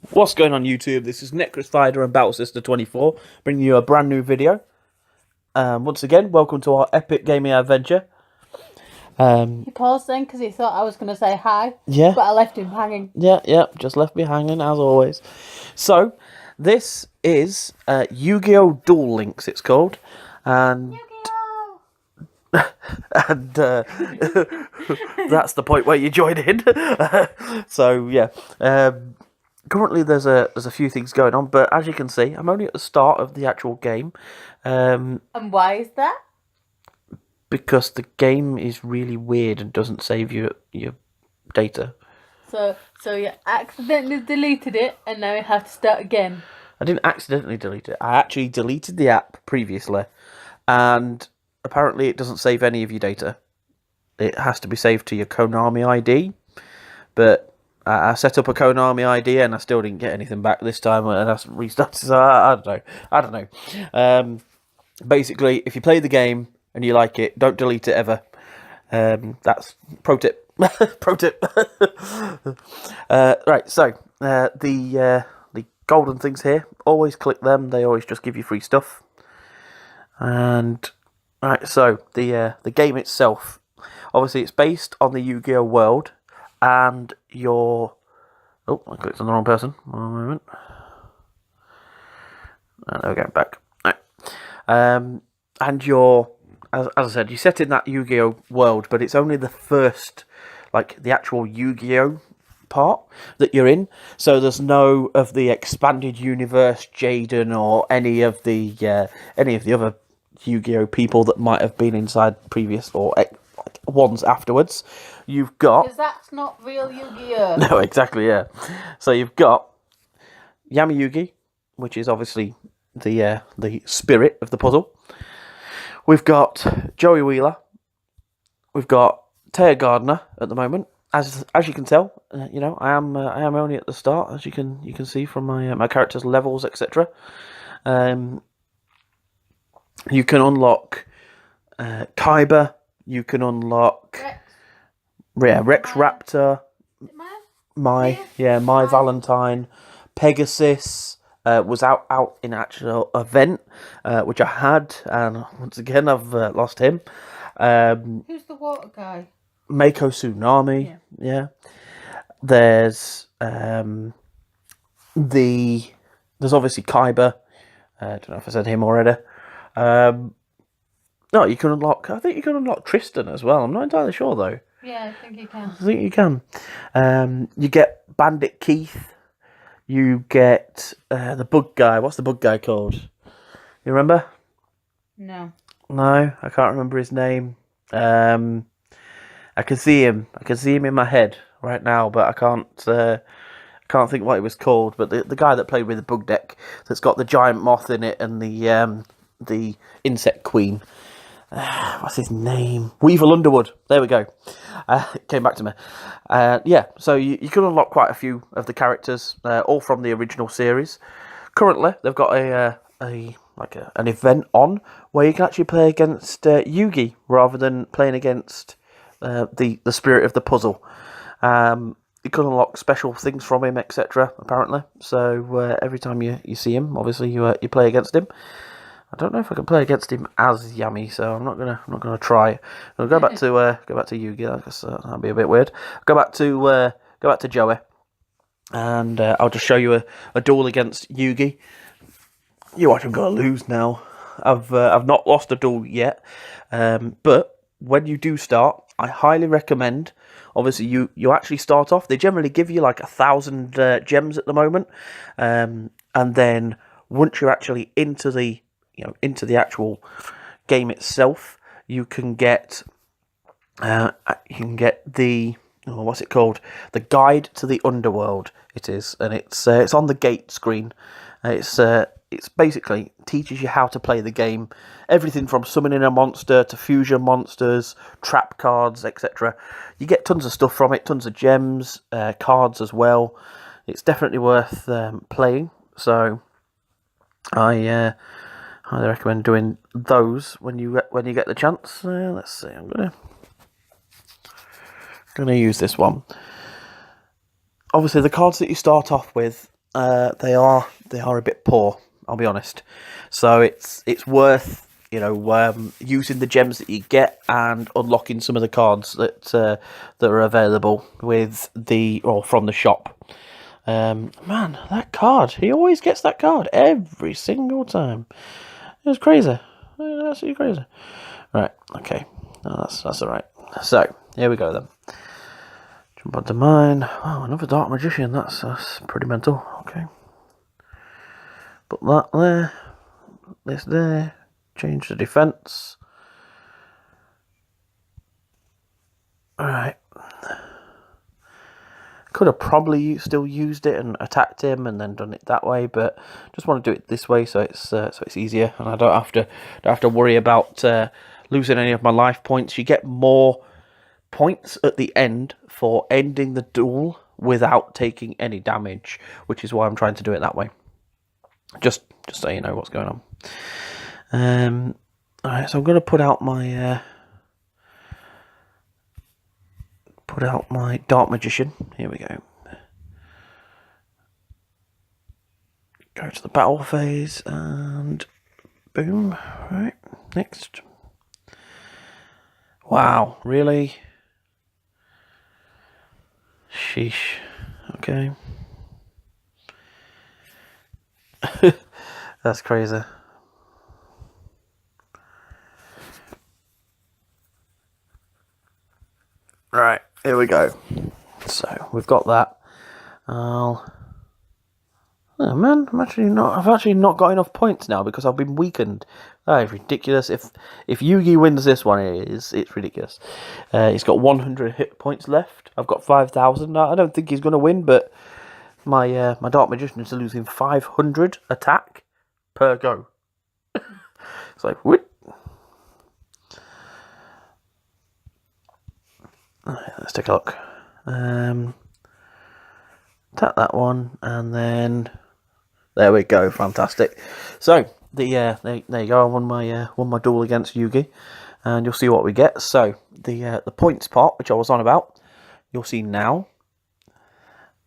What's going on YouTube? This is Necris and Battlesister 24, bringing you a brand new video. Once again, welcome to our epic gaming adventure. He paused then because he thought I was going to say hi. Yeah. But I left him hanging. Yeah, just left me hanging as always. So, this is Yu-Gi-Oh! Duel Links, it's called. And and that's the point where you join in. So, yeah. Currently, there's a few things going on, but as you can see, I'm only at the start of the actual game. And why is that? Because the game is really weird and doesn't save your data. So you accidentally deleted it, and now you have to start again. I didn't accidentally delete it. I actually deleted the app previously, and apparently it doesn't save any of your data. It has to be saved to your Konami ID, but I set up a Konami ID and I still didn't get anything back this time, and I restarted. So I don't know. Basically, if you play the game and you like it, don't delete it ever. That's pro tip. Pro tip. Right, so the golden things here, always click them. They always just give you free stuff. And right, so the game itself, obviously, it's based on the Yu-Gi-Oh world, and your I clicked on the wrong person. 1 moment. There we go. Back. Right. And you're, as I said, you set in that Yu-Gi-Oh world, but it's only the first, like the actual Yu-Gi-Oh part that you're in. So there's no of the expanded universe, Jaden, or any of the other Yu-Gi-Oh people that might have been inside previous or ones afterwards. You've got, because that's not real Yu-Gi-Oh. No, exactly, yeah. So you've got Yami Yugi, which is obviously the spirit of the puzzle. We've got Joey Wheeler. We've got Taya Gardner at the moment. As you can tell, I am only at the start, as you can see from my character's levels, etc. You can unlock Kaiba. You can unlock Rex Raptor. My Valentine, Pegasus. Was out in actual event, which I had, and once again I've lost him. Who's the water guy? Mako Tsunami. Yeah. There's there's obviously Kaiba. I don't know if I said him already. No, you can unlock. I think you can unlock Tristan as well. I'm not entirely sure though. Yeah, I think you can. I think you can. You get Bandit Keith. You get the bug guy. What's the bug guy called? You remember? No, I can't remember his name. I can see him. I can see him in my head right now, but I can't think what it was called. But the guy that played with the bug deck, that's got the giant moth in it and the insect queen. What's his name? Weevil Underwood. There we go. It came back to me. Yeah, so you can unlock quite a few of the characters, all from the original series. Currently, they've got an event on where you can actually play against Yugi rather than playing against the spirit of the puzzle. You can unlock special things from him, etc. Apparently, so every time you see him, obviously you play against him. I don't know if I can play against him as Yami, so I'm not gonna try. I'll go back to Yugi. I guess that'd be a bit weird. Go back to Joey, and I'll just show you a duel against Yugi. You actually got to lose now. I've not lost a duel yet, but when you do start, I highly recommend. Obviously, you actually start off. They generally give you like 1,000 gems at the moment, and then once you're actually into the actual game itself, you can get the what's it called? The Guide to the Underworld. It is, and it's on the gate screen. It's basically teaches you how to play the game. Everything from summoning a monster to fusion monsters, trap cards, etc. You get tons of stuff from it, tons of gems, cards as well. It's definitely worth playing. So I highly recommend doing those when you get the chance. Let's see. I'm gonna use this one. Obviously, the cards that you start off with they are a bit poor. I'll be honest. So it's worth using the gems that you get and unlocking some of the cards that are available from the shop. Man, that card, he always gets that card every single time. It was crazy. Absolutely crazy. Right, okay. No, that's alright. So, here we go then. Jump onto mine. Wow, another Dark Magician. That's pretty mental. Okay. Put that there. This there. Change the defense. Alright. Could have probably still used it and attacked him and then done it that way, but just want to do it this way so it's easier and I don't have to worry about losing any of my life points. You get more points at the end for ending the duel without taking any damage, which is why I'm trying to do it that way. Just so you know what's going on. Alright, so I'm going to put out my Dark Magician. Here we go. Go to the battle phase and boom. Right, next. Wow, really? Sheesh. Okay. That's crazy. Right, here we go. So we've got that. Oh man, I've actually not got enough points now because I've been weakened. That is ridiculous. If Yugi wins this one, it's ridiculous. He's got 100 hit points left. I've got 5,000. I don't think he's going to win, but my Dark Magician is losing 500 attack per go. It's like, what? Alright, let's take a look. Tap that one, and then there we go. Fantastic. So there you go. I won my duel against Yugi, and you'll see what we get. So the points part, which I was on about, you'll see now.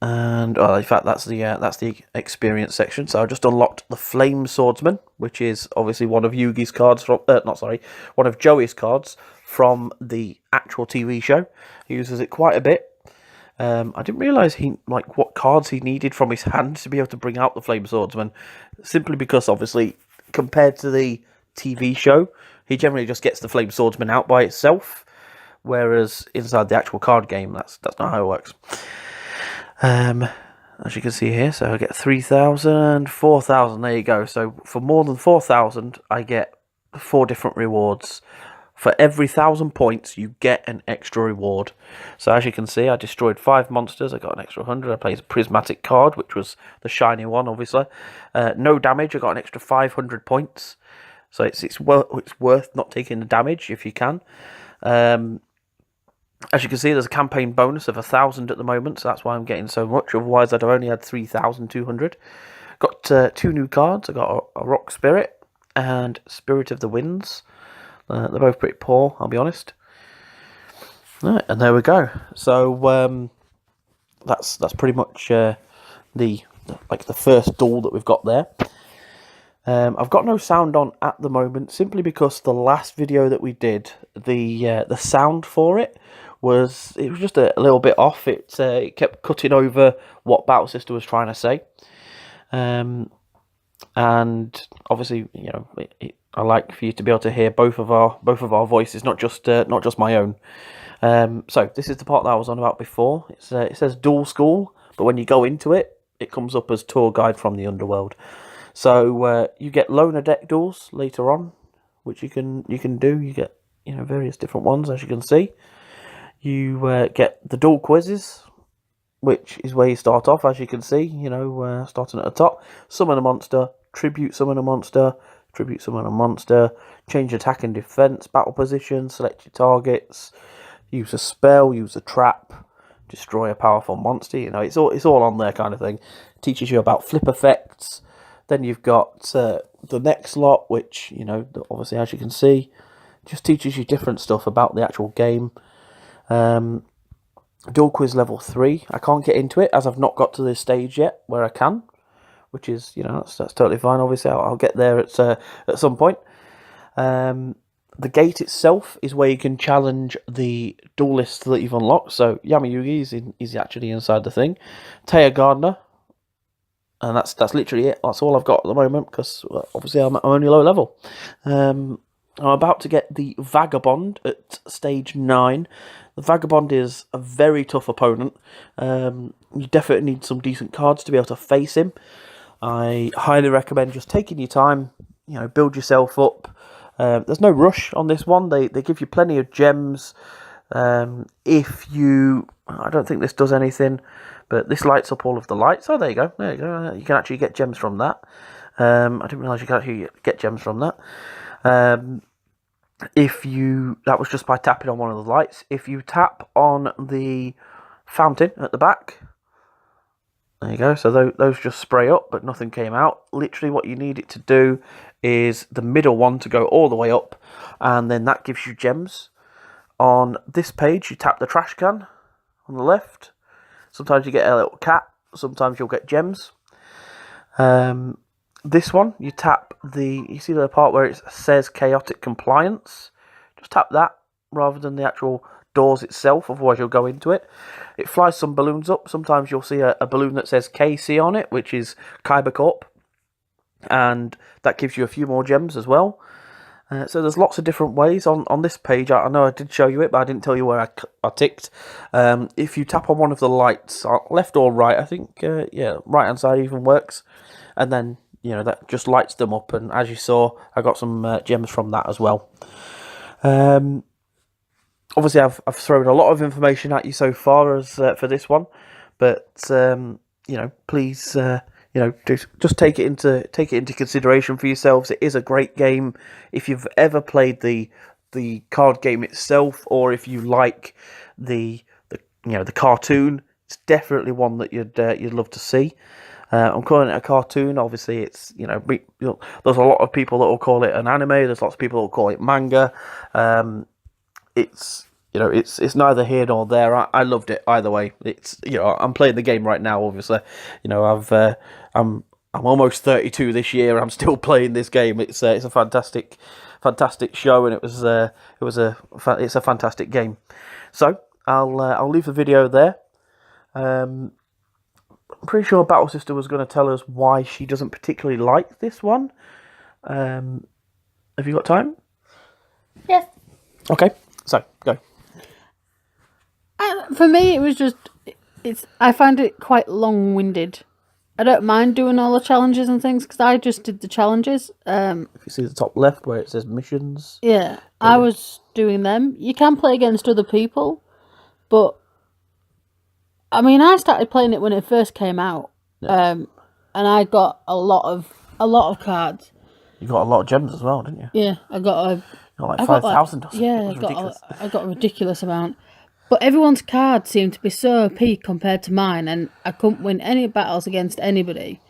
And in fact, that's the experience section. So I just unlocked the Flame Swordsman, which is obviously one of Yugi's cards from one of Joey's cards from the actual TV show. He uses it quite a bit. I didn't realise what cards he needed from his hand to be able to bring out the Flame Swordsman, simply because obviously compared to the TV show, he generally just gets the Flame Swordsman out by itself, whereas inside the actual card game, that's not how it works. As you can see here, so I get 3,000, 4,000, there you go. So for more than 4,000, I get 4 different rewards. For every 1,000 points, you get an extra reward. So as you can see, I destroyed 5 monsters. I got an extra 100. I played a prismatic card, which was the shiny one, obviously. No damage. I got an extra 500 points. So it's worth not taking the damage if you can. As you can see, there's a campaign bonus of 1,000 at the moment, so that's why I'm getting so much. Otherwise, I'd have only had 3,200. Got 2 new cards. I got a Rock Spirit and Spirit of the Winds. They're both pretty poor, I'll be honest. Right, and there we go. So that's pretty much the first duel that we've got there. I've got no sound on at the moment, simply because the last video that we did, the sound for it was just a little bit off. It kept cutting over what Battlesister was trying to say, and obviously, I like for you to be able to hear both of our voices, not just my own. So this is the part that I was on about before. It says Duel School, but when you go into it, it comes up as Tour Guide from the Underworld. So you get loner deck duels later on, which you can do. You get various different ones, as you can see. You get the duel quizzes, which is where you start off, as you can see. Starting at the top. Summon a monster, tribute summon a monster, tribute summon a monster, change attack and defense, battle position, select your targets, use a spell, use a trap, destroy a powerful monster. It's all on there, kind of thing. It teaches you about flip effects. Then you've got the next lot, which, obviously, as you can see, just teaches you different stuff about the actual game. Duel Quiz Level 3. I can't get into it, as I've not got to this stage yet, where I can. which is, that's totally fine. Obviously, I'll get there at some point. The gate itself is where you can challenge the duelists that you've unlocked. So Yamayugi is actually inside the thing. Taya Gardner, and that's literally it. That's all I've got at the moment because obviously I'm only low level. I'm about to get the Vagabond at stage 9. The Vagabond is a very tough opponent. You definitely need some decent cards to be able to face him. I highly recommend just taking your time. Build yourself up. There's no rush on this one. They give you plenty of gems. I don't think this does anything, but this lights up all of the lights. Oh, there you go. There you go. You can actually get gems from that. I didn't realise you could actually get gems from that. That was just by tapping on one of the lights. If you tap on the fountain at the back, there you go. So those just spray up, but nothing came out. Literally what you need it to do is the middle one to go all the way up, and then that gives you gems. On this page, you tap the trash can on the left. Sometimes you get a little cat. Sometimes you'll get gems. This one, you tap you see the part where it says chaotic compliance. Just tap that rather than the actual doors itself, otherwise you'll go into it. It flies some balloons up. Sometimes you'll see a balloon that says KC on it, which is Kyber Corp, and that gives you a few more gems as well. So there's lots of different ways on this page. I know I did show you it, but I didn't tell you where I ticked. If you tap on one of the lights, left or right, I think, right hand side even works, and then that just lights them up. And as you saw, I got some gems from that as well. Obviously, I've thrown a lot of information at you so far as for this one, but please. Just take it into consideration for yourselves. It is a great game if you've ever played the card game itself, or if you like the cartoon. It's definitely one that you'd love to see. I'm calling it a cartoon. Obviously, it's there's a lot of people that will call it an anime. There's lots of people that will call it manga. It's neither here nor there. I loved it either way. It's I'm playing the game right now. Obviously, I'm almost 32 this year. I'm still playing this game. It's a fantastic show, and it's a fantastic game. So I'll leave the video there. I'm pretty sure Battlesister was going to tell us why she doesn't particularly like this one. Have you got time? Yes. Okay, so go. For me, it was just I find it quite long-winded. I don't mind doing all the challenges and things because I just did the challenges. If you see the top left where it says missions. Yeah, I was doing them. You can play against other people, but I mean, I started playing it when it first came out, and I got a lot of cards. You got a lot of gems as well, didn't you? Yeah, I got like 5,000 or something. Yeah, I got a ridiculous amount. But everyone's cards seemed to be so OP compared to mine, and I couldn't win any battles against anybody.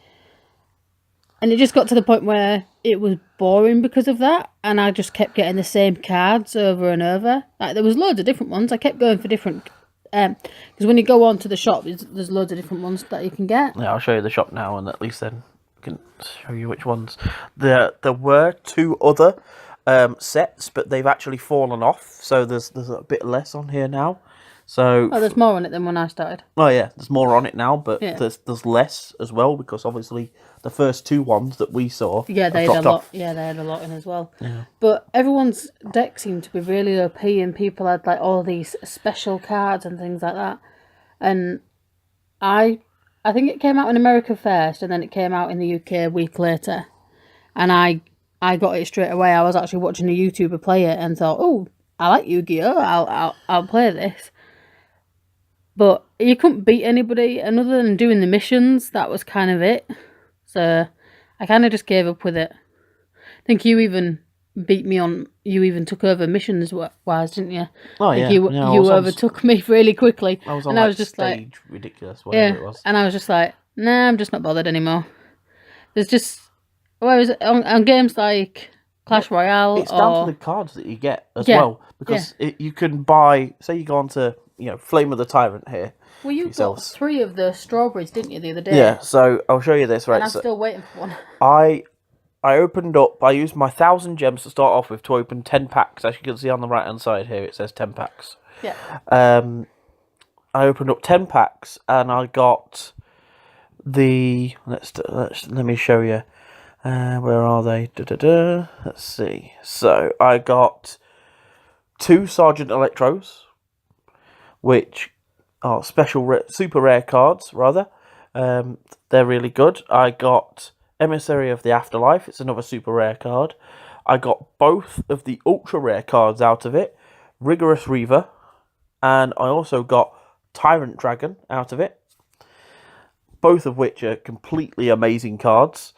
And it just got to the point where it was boring because of that, and I just kept getting the same cards over and over. Like, there was loads of different ones. I kept going for different... because when you go on to the shop, there's loads of different ones that you can get. Yeah, I'll show you the shop now, and at least then I can show you which ones. There were 2 other sets, but they've actually fallen off, so there's a bit less on here now. So there's more on it than when I started. Oh yeah, there's more on it now, but there's less as well because obviously the first 2 ones that we saw they had a lot. Off. Yeah, they had a lot in as well. Yeah. But everyone's deck seemed to be really OP, and people had like all these special cards and things like that. And I think it came out in America first, and then it came out in the UK a week later. And I got it straight away. I was actually watching a YouTuber play it and thought, oh, I like Yu-Gi-Oh! I'll play this. But you couldn't beat anybody, and other than doing the missions, that was kind of it. So I kind of just gave up with it. I think you even beat me on. You even took over missions wise, didn't you? Oh yeah. You overtook me really quickly. I was on and I was just stage like ridiculous, whatever it was. And I was just like, nah, I'm just not bothered anymore. There's just on games like Clash Royale. It's down to the cards that you get as Yeah, well, because you can buy. Say you go on to Flame of the Tyrant here. Well, you got 3 of the strawberries, didn't you, the other day? Yeah. So I'll show you this. Right. And I'm still waiting for one. I opened up. I used my 1,000 gems to start off with to open 10 packs. As you can see on the right hand side here, it says 10 packs. Yeah. I opened up 10 packs and I got the. Let me show you. Where are they? Let's see. So I got 2 Sergeant Electros, which are super rare cards, rather. They're really good. I got Emissary of the Afterlife. It's another super rare card. I got both of the ultra rare cards out of it, Rigorous Reaver, and I also got Tyrant Dragon out of it. Both of which are completely amazing cards.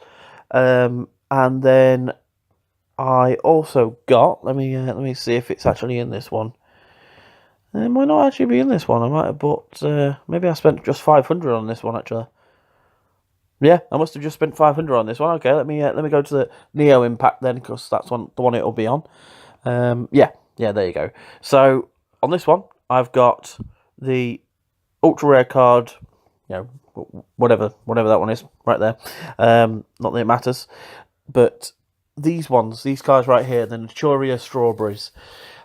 And then I also got. Let me see if it's actually in this one. It might not actually be in this one. I might have bought. Maybe I spent just 500 on this one actually. Yeah, I must have just spent 500 on this one. Okay, let me go to the Neo Impact then, because that's the one it'll be on. Yeah, there you go. So on this one, I've got the ultra rare card. Whatever that one is, right there. Not that it matters, but these cards right here, the Naturia Strawberries.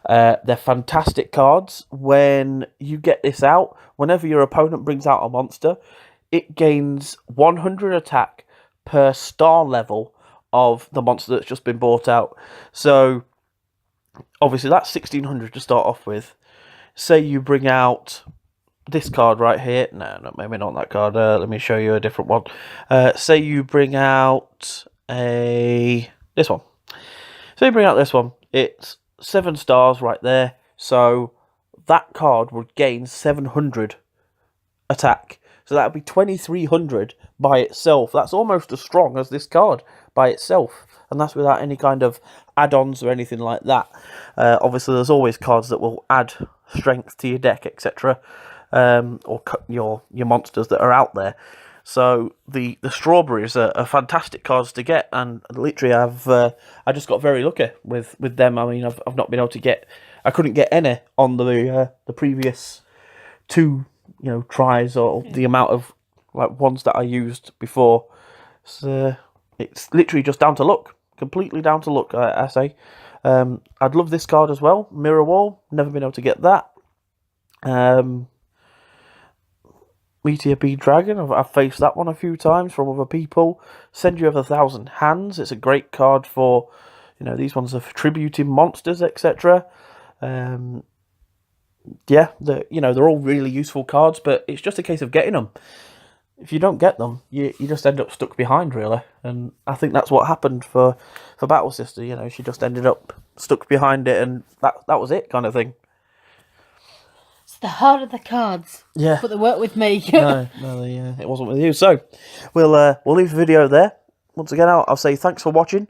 They're fantastic cards. When you get this out, whenever your opponent brings out a monster, it gains 100 attack per star level of the monster that's just been bought out. So, obviously, that's 1,600 to start off with. Say you bring out this card right here. No, maybe not that card. Let me show you a different one. Say you bring out this one. So you bring out this one. It's 7 stars right there. So that card would gain 700 attack. So that would be 2,300 by itself. That's almost as strong as this card by itself. And that's without any kind of add-ons or anything like that. Obviously, there's always cards that will add strength to your deck, etc. Or cut your monsters that are out there. So the strawberries are fantastic cards to get, and literally I just got very lucky with them. I mean, I've not been able to get. I couldn't get any on the previous 2 tries, or the amount of ones that I used before. So it's literally just down to luck, completely down to luck. I say. I'd love this card as well, Mirror Wall. Never been able to get that. Meteor Bead Dragon, I've faced that one a few times from other people. Send You Over 1,000 Hands, it's a great card for, these ones are for tributing monsters, etc. Yeah, they're all really useful cards, but it's just a case of getting them. If you don't get them, you just end up stuck behind, really. And I think that's what happened for Battlesister. She just ended up stuck behind it, and that was it, kind of thing. It's the heart of the cards. Yeah, but they weren't with me. no, it wasn't with you. So we'll leave the video there. Once again, I'll say thanks for watching.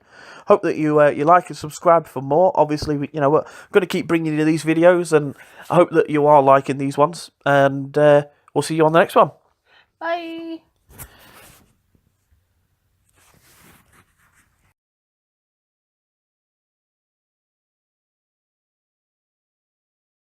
Hope that you like and subscribe for more. Obviously, we're going to keep bringing you these videos, and I hope that you are liking these ones. And we'll see you on the next one. Bye.